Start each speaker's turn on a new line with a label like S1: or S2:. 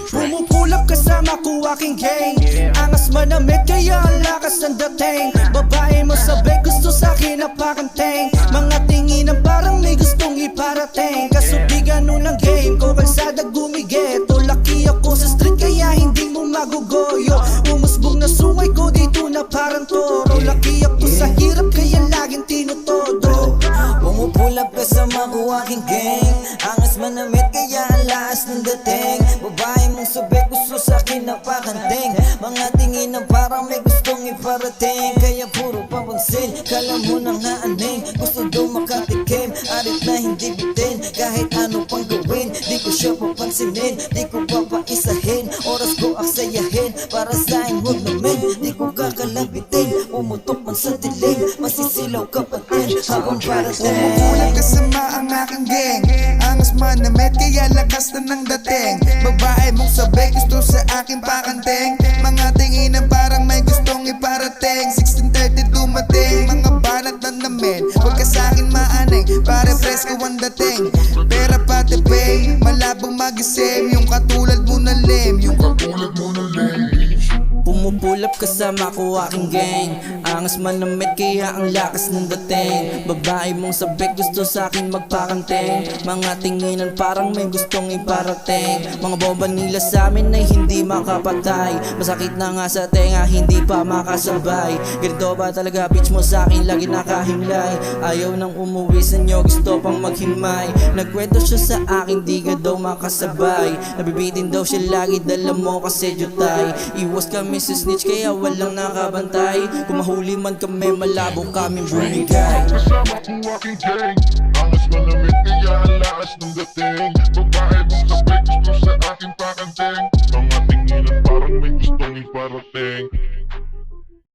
S1: Pumupulap kasama ko aking gang. Angas manamit kaya ang lakas ng dating. Babae mo sabay gusto sa'kin na pakanteng. Mga tinginan parang may gustong iparating. Kaso di ganun ang game ko, kalsada gumigit. O laki ako sa street kaya hindi mo magugoyo. Umusbong na sungay ko dito na parang toro. Laki ako sa hirap kaya laging tinutodo.
S2: Pumupulap kasama ko aking gang. Angas manamit kaya ang lakas ng dating. Babae mong sabay gusto sa'kin na pakanteng. Mga tingin na parang may gustong iparating. Kaya puro papansin, kala mo na nga aneng. Gusto daw makatikim, arit na hindi bitin. Kahit ano pang gawin, di ko siya papansinin. Di ko papaisahin, oras ko aksayahin. Para sa'kin huwag namin, di ko kakalabitin. Umutok man sa dilim, masisilaw kapatid habang parating.
S3: Pumupulap kasama ang aking gang. Angas manamit kaya lakas na ng dating. Babae mong sabay gusto sa akin pakanteng. Mga tinginan parang may gustong iparating. 16:30 dumating, mga banat na namin. Huwag ka sa'kin maaneng, pare presko ang dating. Pera pati pay, malabong magising. Yung katulad mo na lame, yung katulad mo na lame.
S1: Pumupulap kasama ko aking gang. Angas manamit kaya ang lakas ng dating. Babae mong sabik gusto sa'kin magpakanteng. Mga tinginan parang may gustong iparating. Mga bomba nila sa'min ay hindi makapatay. Masakit na nga sa tenga, hindi pa makasabay. Ganito ba talaga bitch mo sa'kin, lagi nakahimlay. Ayaw nang umuwi sa inyo, gusto pang maghimay. Nagkwento siya sa akin, di ka daw makasabay. Nabibitin daw siya lagi, dala mo kasi jutay. Iwas kami sa snitch kaya walang nakabantay. Kung mahuli man kami, malabo kami bumigay.
S4: Kasama ko aking gang. Angas manamit kaya ang lakas ng dating. Babae mong sabay gusto sa akin pakanteng. Mga tinginan parang may gustong iparating.